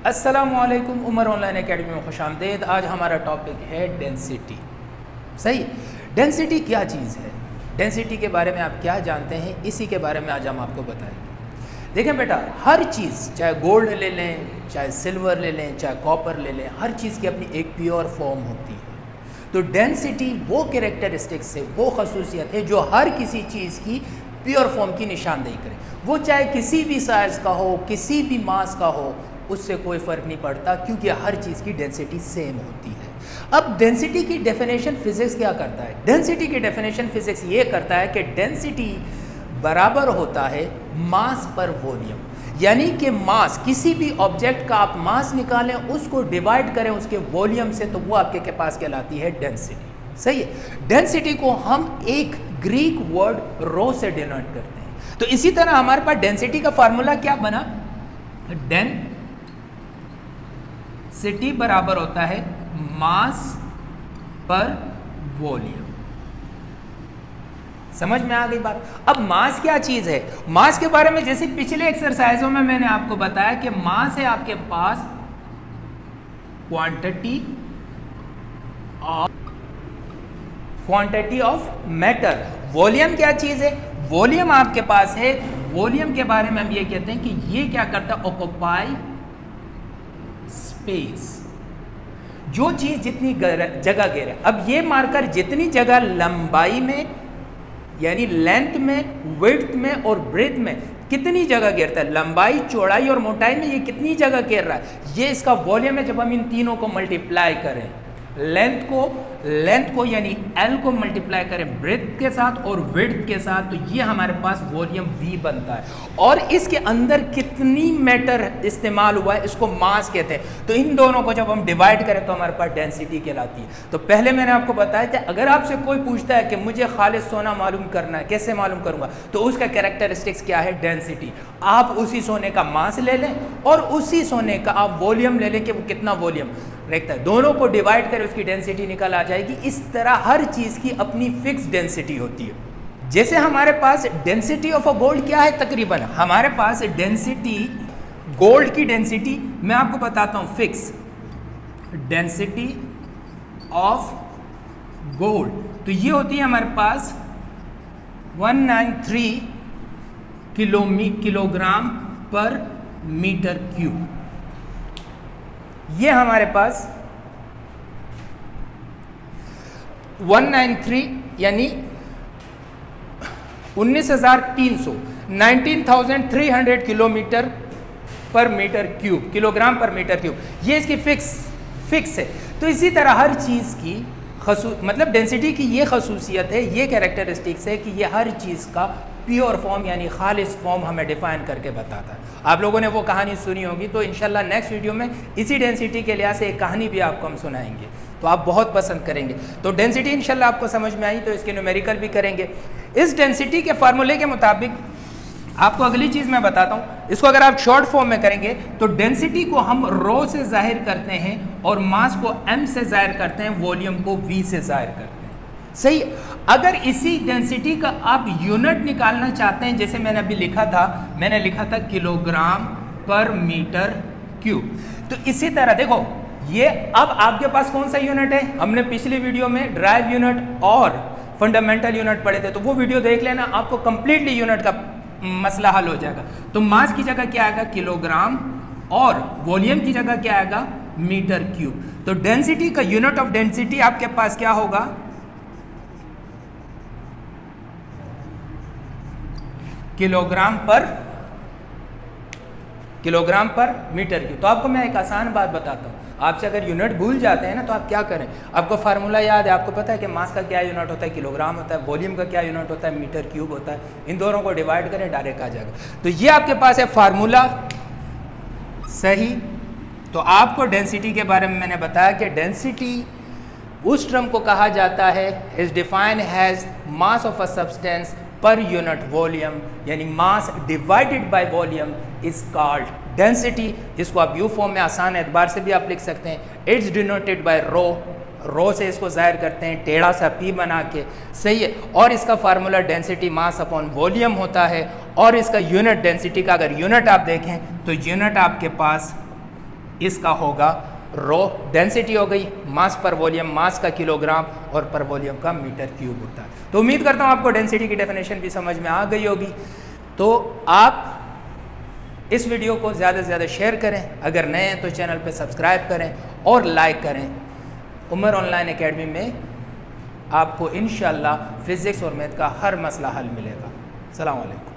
अस्सलामुअलैकुम, Umar online academy में खुशामदीद। आज हमारा टॉपिक है डेंसिटी। सही, डेंसिटी क्या चीज़ है, डेंसिटी के बारे में आप क्या जानते हैं, इसी के बारे में आज हम आपको बताएंगे। देखें बेटा, हर चीज़, चाहे गोल्ड ले लें, चाहे सिल्वर ले लें, चाहे कॉपर ले लें, हर चीज़ की अपनी एक प्योर फॉर्म होती है। तो डेंसिटी वो कैरेक्टरिस्टिक्स है, वो खसूसियत है जो हर किसी चीज़ की प्योर फॉर्म की निशानदेही करे। वो चाहे किसी भी साइज़ का हो, किसी भी मास का हो, उससे कोई फ़र्क नहीं पड़ता, क्योंकि हर चीज़ की डेंसिटी सेम होती है। अब डेंसिटी की डेफिनेशन फिजिक्स क्या करता है? डेंसिटी की डेफिनेशन फिजिक्स ये करता है कि डेंसिटी बराबर होता है मास पर वॉल्यूम, यानी कि मास, किसी भी ऑब्जेक्ट का आप मास निकालें, उसको डिवाइड करें उसके वॉल्यूम से, तो वो आपके पास कहलाती है डेंसिटी। सही है। डेंसिटी को हम एक ग्रीक वर्ड रो से डिनोट करते हैं। तो इसी तरह हमारे पास डेंसिटी का फार्मूला क्या बना? डेंसिटी बराबर होता है मास पर वॉल्यूम। समझ में आ गई बात? अब मास क्या चीज है? मास के बारे में जैसे पिछले एक्सरसाइजों में मैंने आपको बताया कि मास है आपके पास क्वांटिटी ऑफ मैटर। वॉल्यूम क्या चीज है? वॉल्यूम आपके पास है, वॉल्यूम के बारे में हम ये कहते हैं कि ये क्या करता है? Occupy space. जो चीज जितनी जगह घेरे, अब ये मार्कर जितनी जगह लंबाई में, यानी लेंथ में, विड्थ में और ब्रेथ में कितनी जगह घेरता है, लंबाई, चौड़ाई और मोटाई में ये कितनी जगह घेर रहा है, ये इसका वॉल्यूम है। जब हम इन तीनों को मल्टीप्लाई करें, लेंथ को यानी L को मल्टीप्लाई करें ब्रेथ के साथ और विड्थ के साथ, तो ये हमारे पास वॉल्यूम V बनता है। और इसके अंदर कितनी मैटर इस्तेमाल हुआ है, इसको मास कहते हैं। तो इन दोनों को जब हम डिवाइड करें तो हमारे पास डेंसिटी कहलाती है। तो पहले मैंने आपको बताया कि अगर आपसे कोई पूछता है कि मुझे खालिस सोना मालूम करना है, कैसे मालूम करूंगा, तो उसका कैरेक्टरिस्टिक्स क्या है? डेंसिटी। आप उसी सोने का मास ले लें और उसी सोने का आप वॉल्यूम ले लें कि वो कितना वॉल्यूम रखता है, दोनों को डिवाइड करें, उसकी डेंसिटी निकल आ जाएगी। इस तरह हर चीज़ की अपनी फिक्स डेंसिटी होती है। जैसे हमारे पास डेंसिटी ऑफ अ गोल्ड क्या है? तकरीबन हमारे पास डेंसिटी, गोल्ड की डेंसिटी मैं आपको बताता हूँ, फिक्स डेंसिटी ऑफ गोल्ड, तो ये होती है हमारे पास 193 किलोग्राम पर मीटर क्यूब। ये हमारे पास 193 यानी 19,300 किलोमीटर पर मीटर क्यूब, किलोग्राम पर मीटर क्यूब, ये इसकी फिक्स है। तो इसी तरह हर चीज़ की मतलब डेंसिटी की ये खसूसियत है, ये कैरेक्टरिस्टिक्स है कि ये हर चीज़ का प्योर फॉर्म यानी खालिस फॉर्म हमें डिफाइन करके बताता है। आप लोगों ने वो कहानी सुनी होगी, तो इंशाल्लाह नेक्स्ट वीडियो में इसी डेंसिटी के लिहाज से एक कहानी भी आपको हम सुनाएंगे, तो आप बहुत पसंद करेंगे। तो डेंसिटी इंशाल्लाह आपको समझ में आई, तो इसके न्यूमेरिकल भी करेंगे। इस डेंसिटी के फार्मूले के मुताबिक आपको अगली चीज़ मैं बताता हूँ, इसको अगर आप शॉर्ट फॉर्म में करेंगे तो डेंसिटी को हम रो से जाहिर करते हैं और मास को M से जाहिर करते हैं, वॉल्यूम को V से जाहिर करते हैं। सही। अगर इसी डेंसिटी का आप यूनिट निकालना चाहते हैं, जैसे मैंने अभी लिखा था किलोग्राम पर मीटर क्यूब, तो इसी तरह देखो, ये अब आपके पास कौन सा यूनिट है? हमने पिछली वीडियो में ड्राइव यूनिट और फंडामेंटल यूनिट पढ़े थे, तो वो वीडियो देख लेना, आपको कंप्लीटली यूनिट का मसला हल हो जाएगा। तो मास की जगह क्या आएगा? किलोग्राम, और वॉल्यूम की जगह क्या आएगा? Metre cube. तो डेंसिटी का यूनिट ऑफ डेंसिटी आपके पास क्या होगा? किलोग्राम पर मीटर क्यूब। तो आपको मैं एक आसान बात बताता हूँ, आपसे अगर यूनिट भूल जाते हैं ना, तो आप क्या करें? आपको फार्मूला याद है, आपको पता है कि मास का क्या यूनिट होता है? किलोग्राम होता है। वॉल्यूम का क्या यूनिट होता है? मीटर क्यूब होता है। इन दोनों को डिवाइड करें, डायरेक्ट आ जाएगा। तो ये आपके पास है फार्मूला। सही। तो आपको डेंसिटी के बारे में मैंने बताया कि डेंसिटी उस टर्म को कहा जाता है, is defined has mass of a substance per unit volume, यानी mass divided by volume is called density, जिसको आप यू फॉर्म में आसान एतबार से भी आप लिख सकते हैं। इट्स डिनोटेड बाय रो से इसको जाहिर करते हैं, टेढ़ा सा P बना के। सही है। और इसका formula density mass upon volume होता है। और इसका यूनिट डेंसिटी का अगर यूनिट आप देखें तो यूनिट आपके पास इसका होगा रो डेंसिटी हो गई, मास पर वॉल्यूम, मास का किलोग्राम और पर वॉल्यूम का मीटर क्यूब होता है। तो उम्मीद करता हूँ आपको डेंसिटी की डेफिनेशन भी समझ में आ गई होगी। तो आप इस वीडियो को ज़्यादा से ज़्यादा शेयर करें, अगर नए हैं तो चैनल पे सब्सक्राइब करें और लाइक करें। उमर ऑनलाइन एकेडमी में आपको इंशाअल्लाह फ़िज़िक्स और मैथ का हर मसला हल मिलेगा। अस्सलाम वालेकुम।